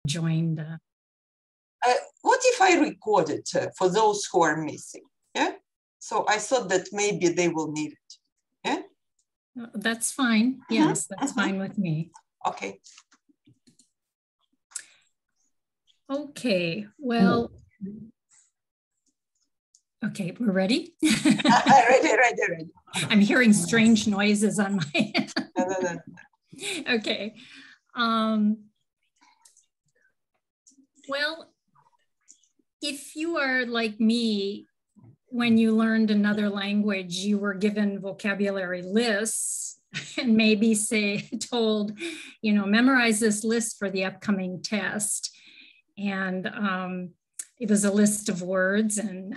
joined. What if I record it for those who are missing? Yeah. So I thought that maybe they will need it. Yeah. That's fine. Yes, that's fine with me. Okay. Okay. Well. Okay, we're ready? Ready. I'm hearing strange noises on my end. No. Okay. Well, if you are like me, when you learned another language, you were given vocabulary lists and maybe told, memorize this list for the upcoming test. And it was a list of words, and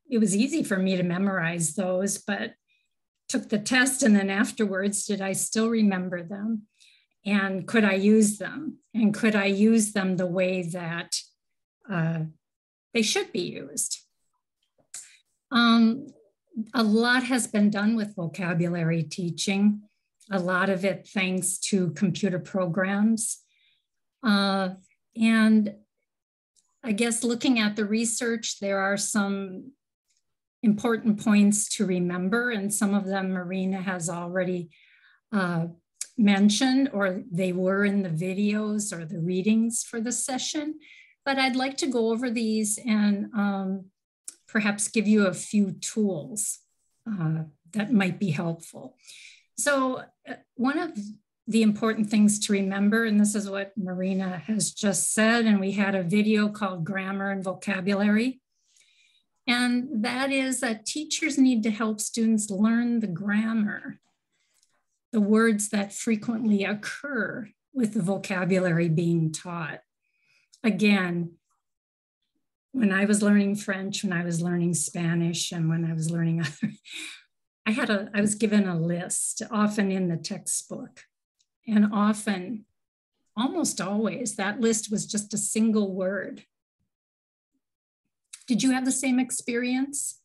it was easy for me to memorize those, but took the test, and then afterwards, did I still remember them? And could I use them? And could I use them the way that they should be used? A lot has been done with vocabulary teaching, a lot of it thanks to computer programs. And I guess looking at the research, there are some important points to remember, and some of them Marina has already mentioned, or they were in the videos or the readings for the session. But I'd like to go over these and perhaps give you a few tools that might be helpful. So one of the important things to remember, and this is what Marina has just said, and we had a video called Grammar and Vocabulary, and that is that teachers need to help students learn the grammar, the words that frequently occur with the vocabulary being taught. Again, when I was learning French, when I was learning Spanish, and when I was learning other, I was given a list, often in the textbook. And often, almost always, that list was just a single word. Did you have the same experience?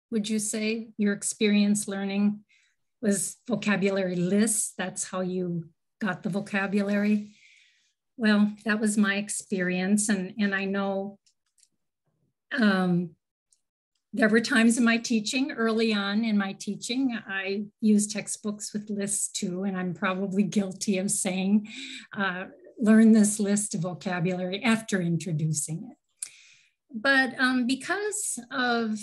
Would you say your experience learning was vocabulary lists? That's how you got the vocabulary? Well, that was my experience. And I know there were times in my teaching, early on in my teaching, I used textbooks with lists too, and I'm probably guilty of saying, learn this list of vocabulary after introducing it. But because of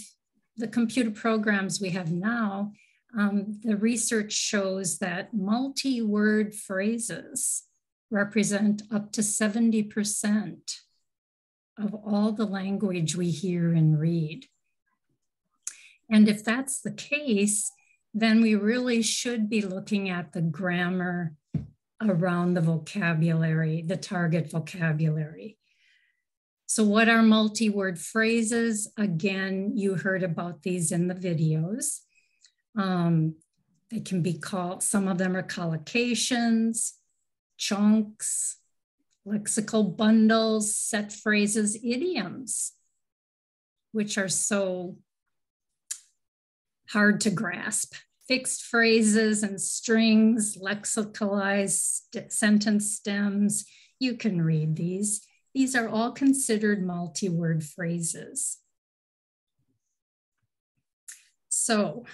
the computer programs we have now, the research shows that multi-word phrases represent up to 70% of all the language we hear and read. And if that's the case, then we really should be looking at the grammar around the vocabulary, the target vocabulary. So what are multi-word phrases? Again, you heard about these in the videos. They can be called, some of them are collocations, chunks, lexical bundles, set phrases, idioms, which are so hard to grasp. Fixed phrases and strings, lexicalized sentence stems. You can read these. These are all considered multi-word phrases. So,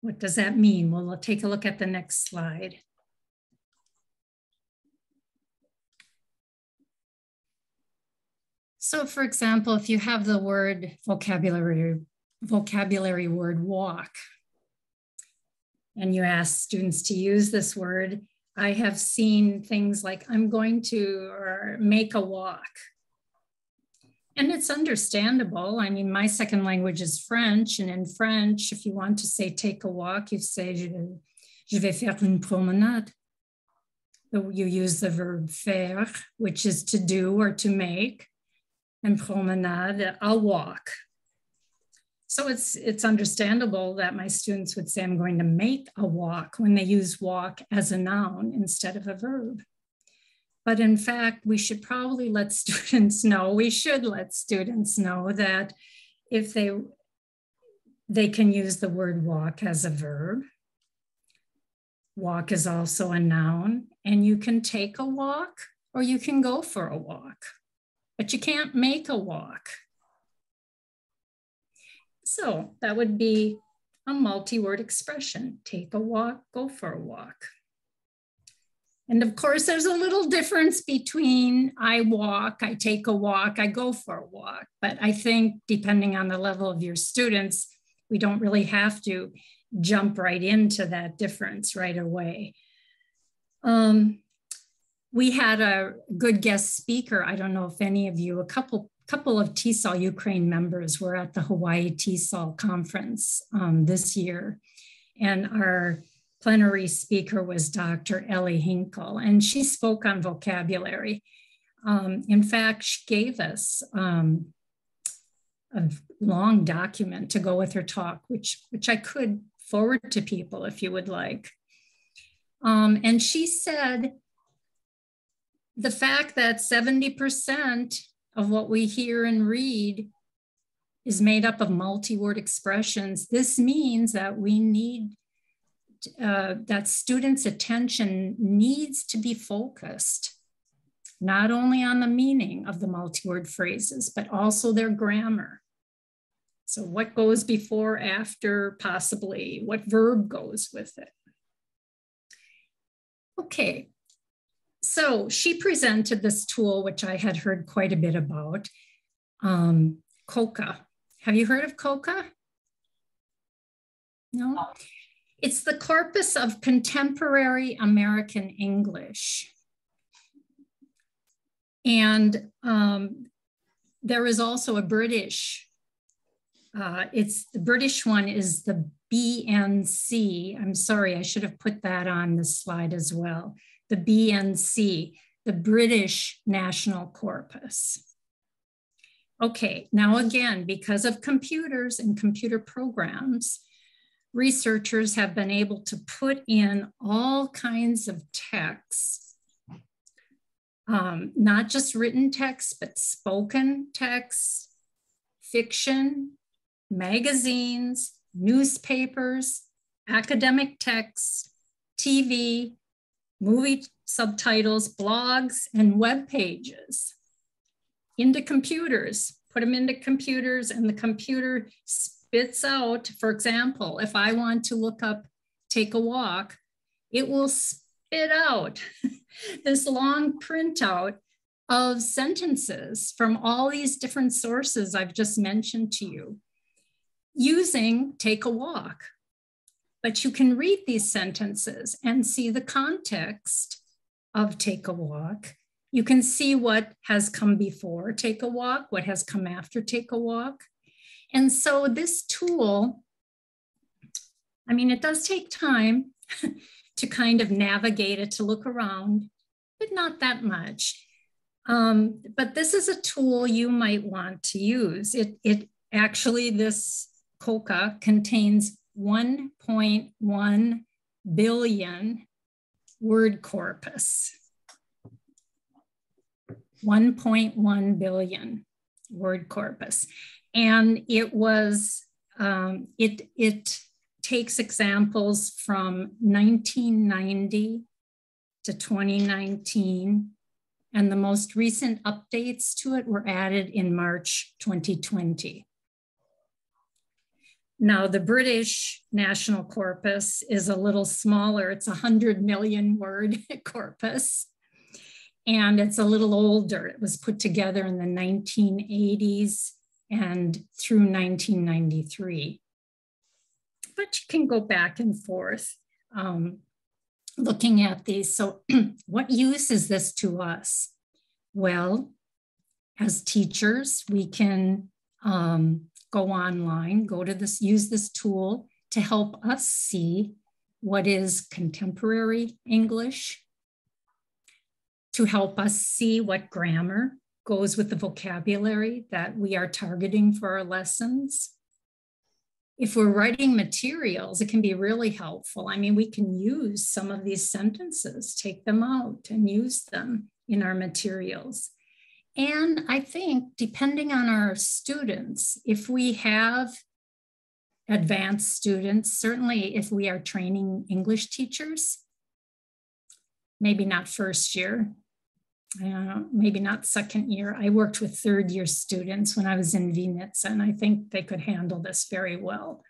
what does that mean? Well, we'll take a look at the next slide. So, for example, if you have the word vocabulary word walk, and you ask students to use this word, I have seen things like, I'm going to or make a walk. And it's understandable. I mean, my second language is French, and in French, if you want to say take a walk, you say, je vais faire une promenade. So you use the verb faire, which is to do or to make, and promenade, I'll walk. So it's understandable that my students would say, I'm going to make a walk, when they use walk as a noun instead of a verb. But in fact, we should probably let students know, that if they can use the word walk as a verb. Walk is also a noun, and you can take a walk or you can go for a walk, but you can't make a walk. So that would be a multi-word expression. Take a walk, go for a walk. And of course, there's a little difference between I walk, I take a walk, I go for a walk. But I think depending on the level of your students, we don't really have to jump right into that difference right away. We had a good guest speaker. I don't know if any of you, a couple of TESOL Ukraine members were at the Hawaii TESOL conference this year. And our plenary speaker was Dr. Ellie Hinkle, and she spoke on vocabulary. In fact, she gave us a long document to go with her talk, which I could forward to people if you would like. And she said, the fact that 70% of what we hear and read is made up of multi-word expressions, this means that we need, that students' attention needs to be focused, not only on the meaning of the multi-word phrases, but also their grammar. So what goes before, after, possibly, what verb goes with it. Okay. So she presented this tool, which I had heard quite a bit about, COCA. Have you heard of COCA? No? It's the corpus of contemporary American English. And there is also a British, the British one is the BNC. I'm sorry, I should have put that on the slide as well. The BNC, the British National Corpus. Okay, now again, because of computers and computer programs, researchers have been able to put in all kinds of texts, not just written text, but spoken text, fiction, magazines, newspapers, academic texts, TV, movie subtitles, blogs, and web pages into computers. Put them into computers, and the computer spits out, for example, if I want to look up take a walk, it will spit out this long printout of sentences from all these different sources I've just mentioned to you using take a walk. But you can read these sentences and see the context of take a walk. You can see what has come before take a walk, what has come after take a walk. And so this tool, I mean, it does take time to kind of navigate it, to look around, but not that much. But this is a tool you might want to use. It actually, this COCA contains 1.1 billion word corpus. 1.1 billion word corpus. And it was, it takes examples from 1990 to 2019. And the most recent updates to it were added in March 2020. Now, the British National Corpus is a little smaller. It's 100 million word corpus, and it's a little older. It was put together in the 1980s and through 1993. But you can go back and forth looking at these. So what use is this to us? Well, as teachers, we can go online, go to this, use this tool to help us see what is contemporary English, to help us see what grammar goes with the vocabulary that we are targeting for our lessons. If we're writing materials, it can be really helpful. I mean, we can use some of these sentences, take them out and use them in our materials. And I think depending on our students, if we have advanced students, certainly if we are training English teachers, maybe not first year, maybe not second year. I worked with third year students when I was in Vienna, and I think they could handle this very well.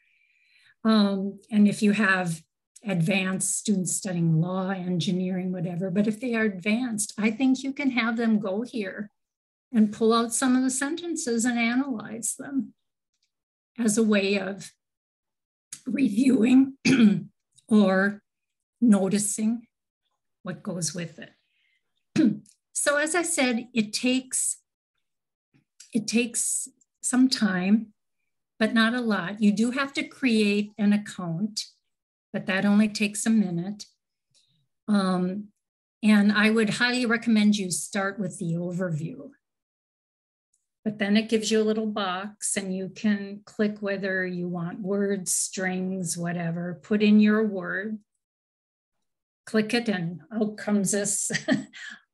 And if you have advanced students studying law, engineering, whatever, but if they are advanced, I think you can have them go here and pull out some of the sentences and analyze them as a way of reviewing or noticing what goes with it. So as I said, it takes some time, but not a lot. You do have to create an account, but that only takes a minute. And I would highly recommend you start with the overview. But then it gives you a little box and you can click whether you want words, strings, whatever, put in your word, click it, and out comes this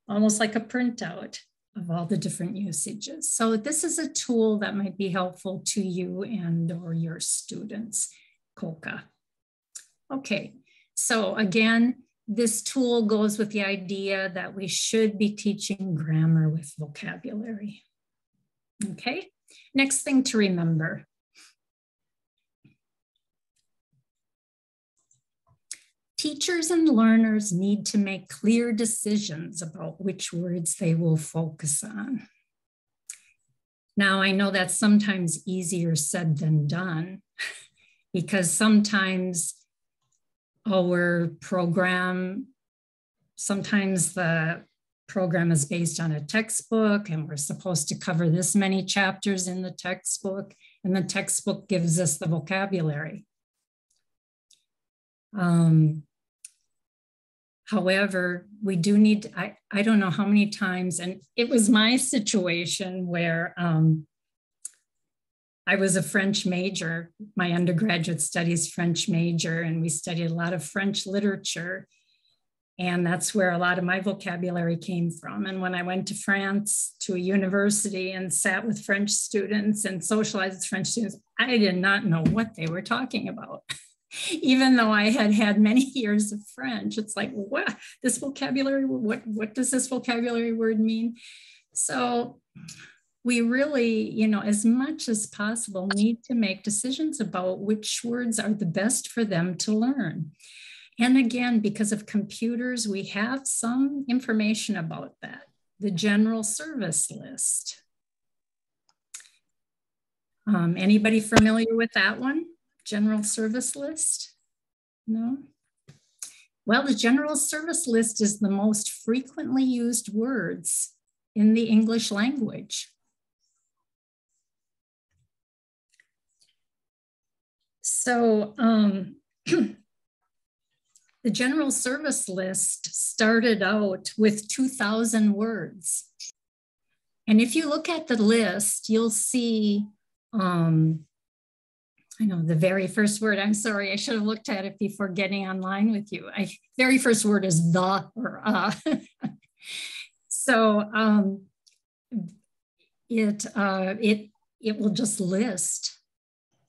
almost like a printout of all the different usages. So this is a tool that might be helpful to you and or your students, COCA. Okay, so again, this tool goes with the idea that we should be teaching grammar with vocabulary. Okay, next thing to remember. Teachers and learners need to make clear decisions about which words they will focus on. Now, I know that's sometimes easier said than done, because sometimes the program is based on a textbook and we're supposed to cover this many chapters in the textbook, and the textbook gives us the vocabulary. However, we do need, I don't know how many times, and it was my situation where I was a French major, my undergraduate studies French major, and we studied a lot of French literature. And that's where a lot of my vocabulary came from. And when I went to France to a university and sat with French students and socialized with French students, I did not know what they were talking about. Even though I had had many years of French, it's like, what, this vocabulary, what does this vocabulary word mean? So we really, you know, as much as possible, need to make decisions about which words are the best for them to learn. And again, because of computers, we have some information about that. The general service list. Anybody familiar with that one? General service list? No? Well, the general service list is the most frequently used words in the English language. So the general service list started out with 2,000 words. And if you look at the list, you'll see, I know the very first word, I'm sorry, I should have looked at it before getting online with you. Very first word is the or So it will just list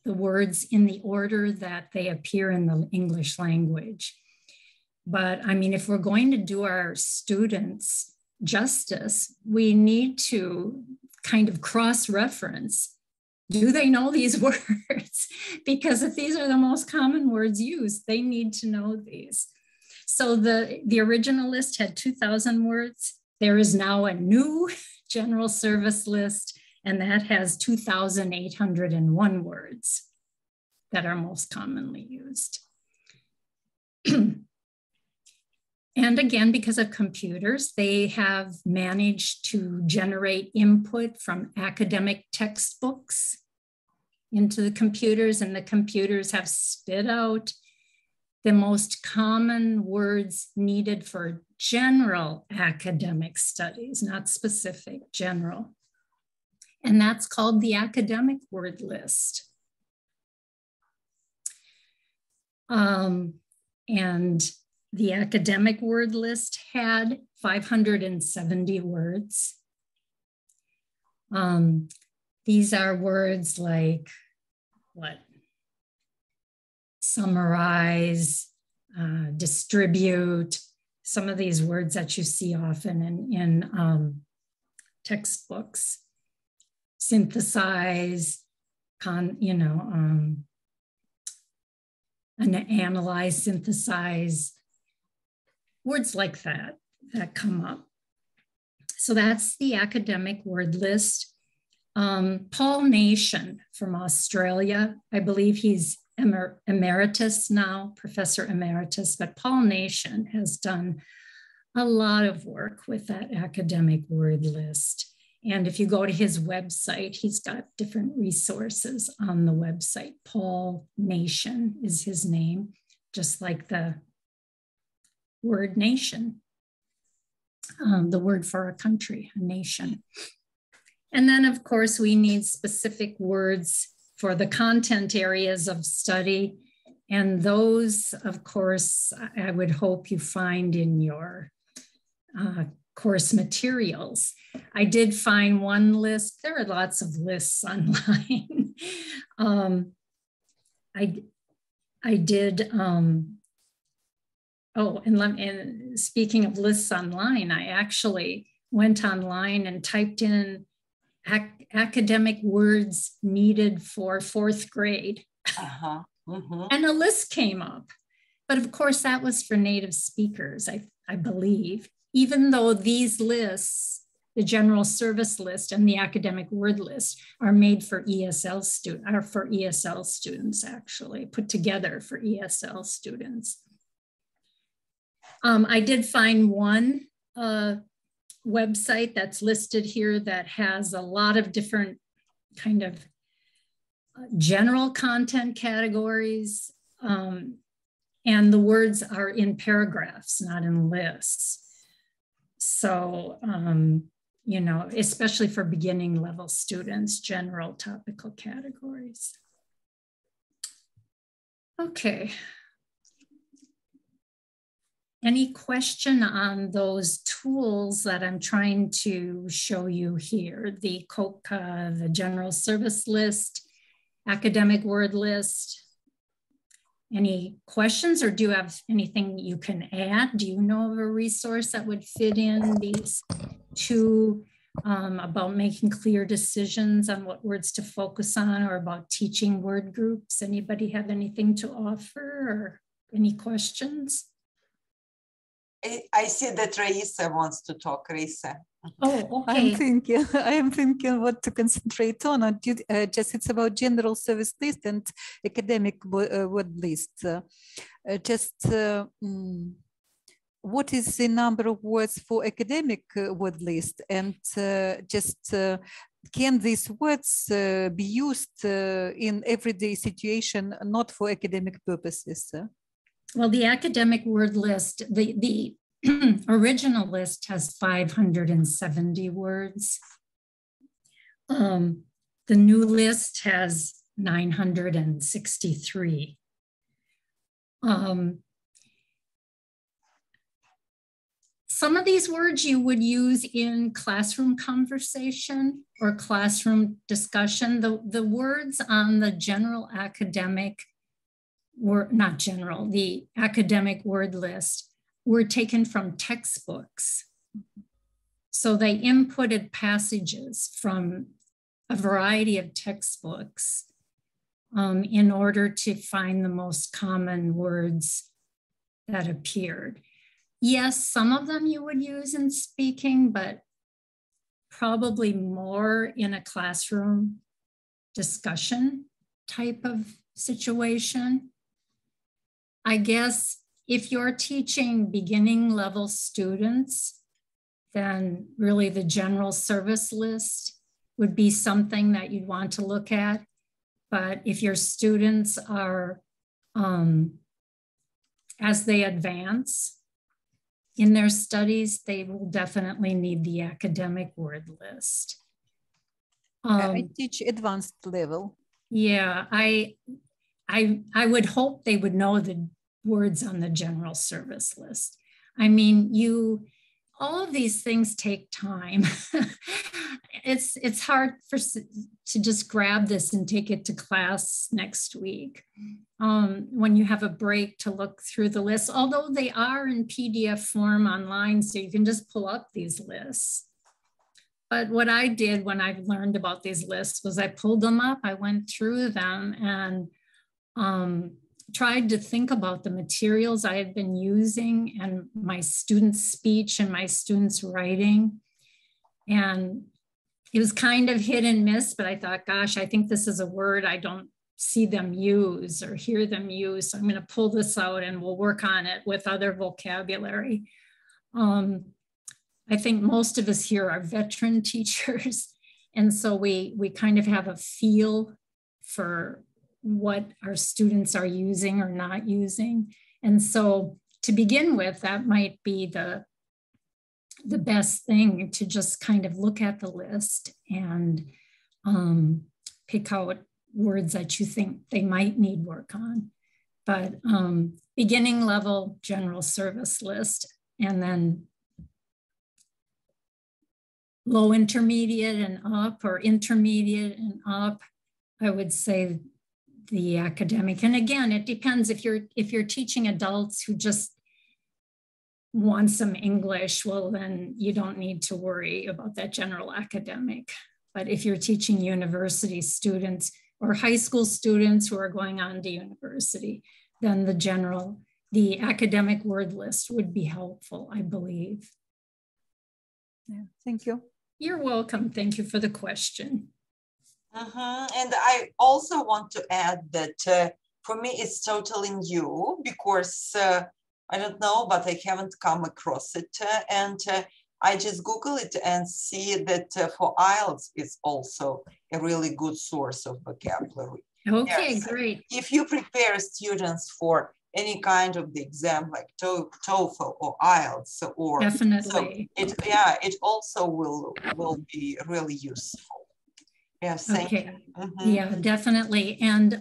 the words in the order that they appear in the English language. But I mean, if we're going to do our students justice, we need to kind of cross-reference. Do they know these words? Because if these are the most common words used, they need to know these. So the original list had 2,000 words. There is now a new general service list, and that has 2,801 words that are most commonly used. And again, because of computers, they have managed to generate input from academic textbooks into the computers, and the computers have spit out the most common words needed for general academic studies, not specific, general. And that's called the academic word list. And the academic word list had 570 words. These are words like what? summarize, distribute, some of these words that you see often in textbooks, synthesize, and analyze, synthesize, words like that come up. So that's the academic word list. Paul Nation from Australia, I believe he's emeritus now, Professor Emeritus, but Paul Nation has done a lot of work with that academic word list. And if you go to his website, he's got different resources on the website. Paul Nation is his name, just like the word nation, the word for a country, a nation. And then, of course, we need specific words for the content areas of study. And those, of course, I would hope you find in your course materials. I did find one list. There are lots of lists online. I did, and speaking of lists online, I actually went online and typed in academic words needed for 4th grade. And a list came up. But of course, that was for native speakers, I believe, even though these lists, the general service list and the academic word list, are made for ESL students, actually, put together for ESL students. I did find one website that's listed here that has a lot of different kind of general content categories, and the words are in paragraphs, not in lists. So, especially for beginning level students, general topical categories. Okay. Any question on those tools that I'm trying to show you here? The COCA, the general service list, academic word list. Any questions, or do you have anything you can add? Do you know of a resource that would fit in these two about making clear decisions on what words to focus on, or about teaching word groups? Anybody have anything to offer, or any questions? I see that Raisa wants to talk. Raisa. Oh, okay. I am thinking what to concentrate on. Just it's about general service list and academic word list. What is the number of words for academic word list? And can these words be used in everyday situation, not for academic purposes? Well, the academic word list, the original list has 570 words. The new list has 963. Some of these words you would use in classroom conversation or classroom discussion. The words on the general academic the academic word list were taken from textbooks. So they inputted passages from a variety of textbooks in order to find the most common words that appeared. Yes, some of them you would use in speaking, but probably more in a classroom discussion type of situation. I guess if you're teaching beginning level students, then really the general service list would be something that you'd want to look at. But if your students are, as they advance in their studies, they will definitely need the academic word list. I teach advanced level. Yeah, I would hope they would know the words on the general service list. I mean, all of these things take time. it's hard to just grab this and take it to class next week when you have a break to look through the lists, although they are in PDF form online, so you can just pull up these lists. But what I did when I learned about these lists was I pulled them up, I went through them and tried to think about the materials I had been using and my students' speech and my students' writing. And it was kind of hit and miss, but I thought, gosh, I think this is a word I don't see them use or hear them use. So I'm going to pull this out and we'll work on it with other vocabulary. I think most of us here are veteran teachers. And so we kind of have a feel for what our students are using or not using. And so to begin with, that might be the best thing, to just kind of look at the list and pick out words that you think they might need work on. But beginning level general service list, and then low intermediate and up, or intermediate and up, I would say the academic. And again, it depends. If you're teaching adults who just want some English, well, then you don't need to worry about that general academic. But if you're teaching university students or high school students who are going on to university, then the academic word list would be helpful, I believe. Yeah, thank you. You're welcome. Thank you for the question. And I also want to add that for me, it's totally new because I don't know, but I haven't come across it. And I just Google it and see that for IELTS is also a really good source of vocabulary. Okay, yes. Great. If you prepare students for any kind of the exam like TOEFL or IELTS, or definitely, so it also will be really useful. Yes, thank you. Yeah, definitely. And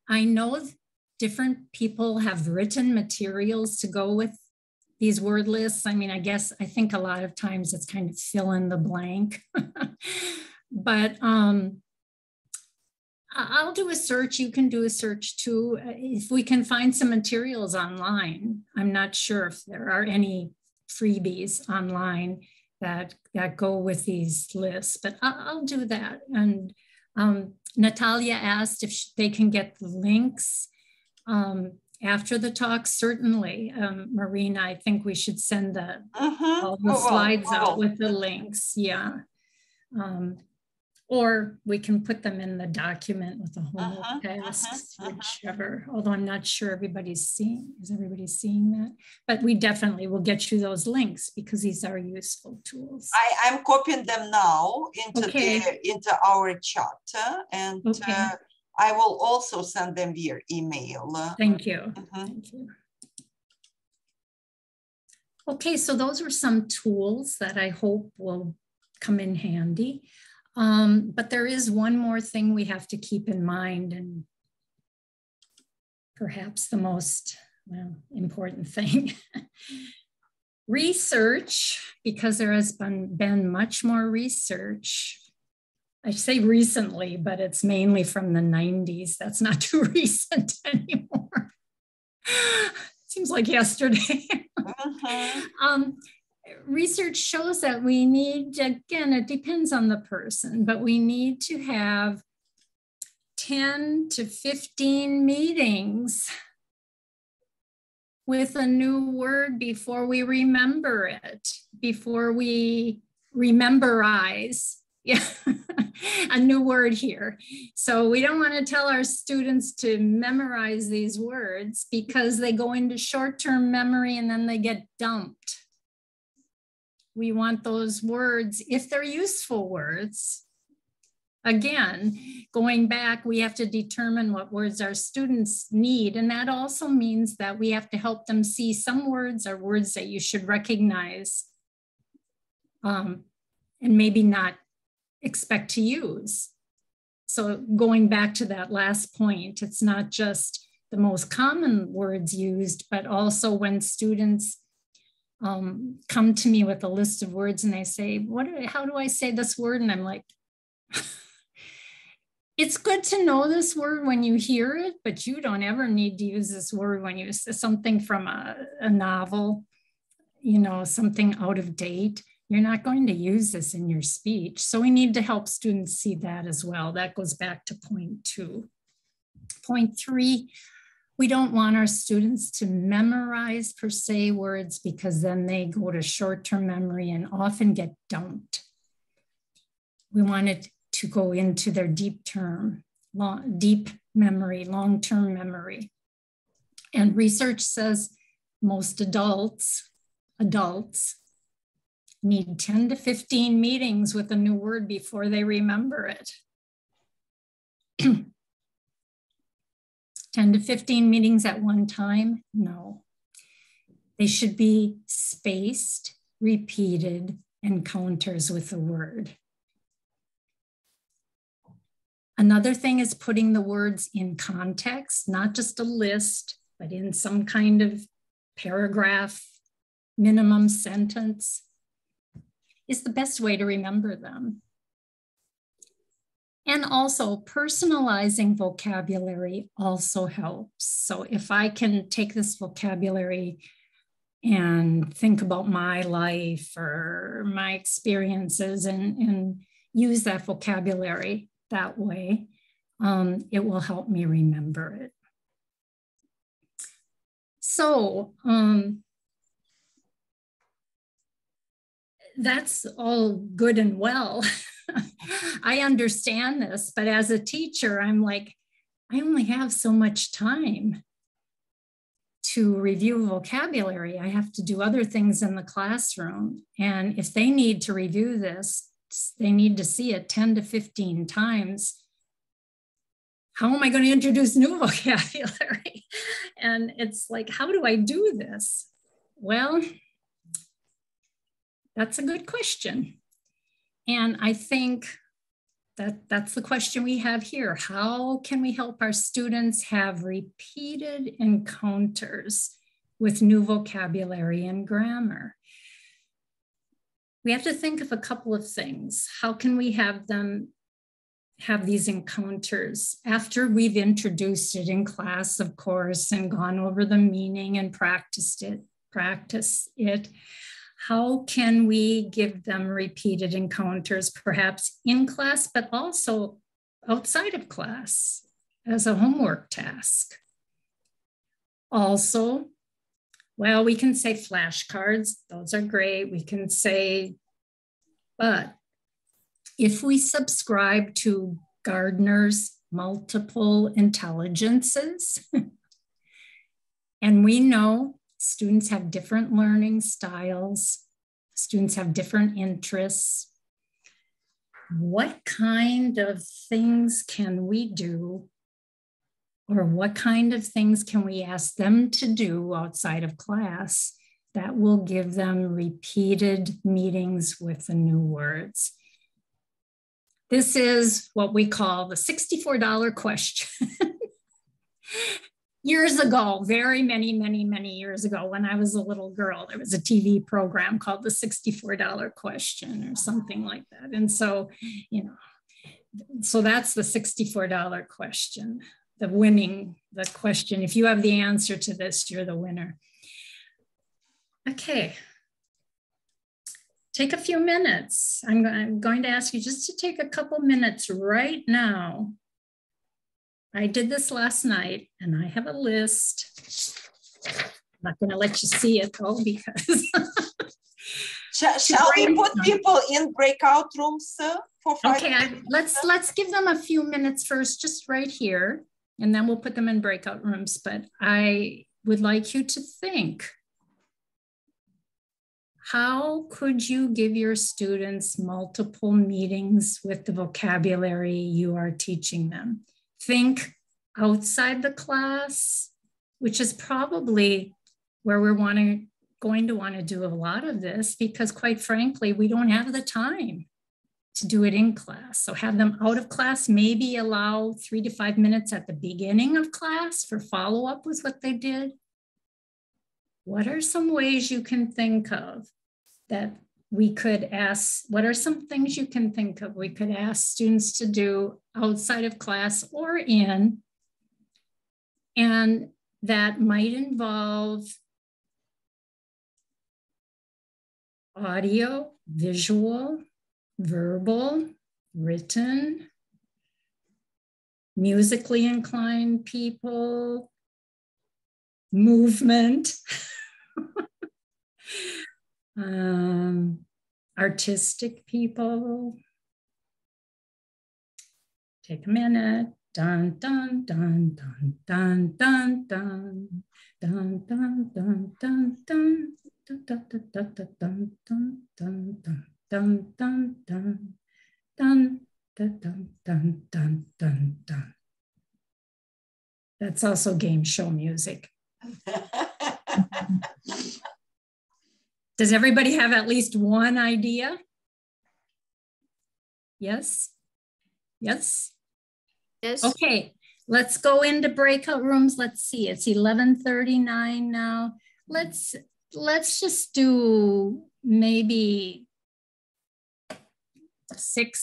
I know different people have written materials to go with these word lists. I mean, I think a lot of times it's kind of fill in the blank. But I'll do a search. You can do a search too. If we can find some materials online, I'm not sure if there are any freebies online that go with these lists, but I'll do that. And Natalia asked if they can get the links after the talk. Certainly, Marina, I think we should send all the slides out with the links. Yeah. Or we can put them in the document with the homework tasks, whichever, although I'm not sure is everybody seeing that? But we definitely will get you those links because these are useful tools. I'm copying them now into our chat, and I will also send them via email. Thank you. Thank you. Okay, so those are some tools that I hope will come in handy. But there is one more thing we have to keep in mind, and perhaps the most important thing. Research, because there has been much more research. I say recently, but it's mainly from the 90s. That's not too recent anymore. Seems like yesterday. Research shows that we need, again, it depends on the person, but we need to have 10 to 15 meetings with a new word before we remember it, before we rememberize. Yeah, a new word here. So we don't want to tell our students to memorize these words because they go into short-term memory and then they get dumped. We want those words, if they're useful words. Again, going back, we have to determine what words our students need. And that also means that we have to help them see some words are words that you should recognize and maybe not expect to use. So going back to that last point, it's not just the most common words used, but also when students come to me with a list of words and they say, how do I say this word? And I'm like, it's good to know this word when you hear it, but you don't ever need to use this word when you say something from a novel, you know, something out of date. You're not going to use this in your speech. So we need to help students see that as well. That goes back to point 2. Point 3, we don't want our students to memorize per se words because then they go to short-term memory and often get dumped. We want it to go into their deep memory, long-term memory. And research says most adults need 10 to 15 meetings with a new word before they remember it. 10 to 15 meetings at one time? No. They should be spaced, repeated encounters with the word. Another thing is putting the words in context, not just a list, but in some kind of paragraph, minimum sentence, is the best way to remember them. And also personalizing vocabulary also helps. So if I can take this vocabulary and think about my life or my experiences and use that vocabulary that way, it will help me remember it. So that's all good and well. I understand this, but as a teacher, I'm like, I only have so much time to review vocabulary. I have to do other things in the classroom. And if they need to review this, they need to see it 10 to 15 times. How am I going to introduce new vocabulary? And it's like, how do I do this? Well, that's a good question. And I think that's the question we have here. How can we help our students have repeated encounters with new vocabulary and grammar? We have to think of a couple of things. How can we have them have these encounters after we've introduced it in class, of course, and gone over the meaning and practiced it? How can we give them repeated encounters, perhaps in class, but also outside of class as a homework task? Also, well, we can say flashcards, those are great. We can say, but if we subscribe to Gardner's multiple intelligences, and we know students have different learning styles, students have different interests, what kind of things can we do, or what kind of things can we ask them to do outside of class that will give them repeated meetings with the new words? This is what we call the $64 question. Years ago, very many years ago, when I was a little girl, there was a TV program called the $64 question or something like that. And so, you know, so that's the $64 question, the question. If you have the answer to this, you're the winner. Okay. Take a few minutes. I'm going to ask you just to take a couple minutes right now. I did this last night and I have a list. I'm not going to let you see it though, because. Shall we put people in breakout rooms for 5 minutes? Okay, let's give them a few minutes first, just right here, and then we'll put them in breakout rooms. But I would like you to think, how could you give your students multiple meetings with the vocabulary you are teaching them? Think outside the class, which is probably where we're going to want to do a lot of this, because quite frankly, we don't have the time to do it in class. So have them out of class, maybe allow 3 to 5 minutes at the beginning of class for follow-up with what they did. what are some ways you can think of that we could ask, what are some things you can think of we could ask students to do outside of class or in, and that might involve audio, visual, verbal, written, musically inclined people, movement, artistic people. Take a minute. Dun, dun, dun, dun, dun, dun, dun, dun, dun, dun, dun, dun. Dun, dun, dun, dun, dun, dun, dun, dun, dun, dun, dun, dun, dun, dun, dun, dun. That's also game show music. Does everybody have at least one idea? Yes? Yes? Yes. Okay, let's go into breakout rooms. Let's see, it's 11:39 now. Let's just do maybe 6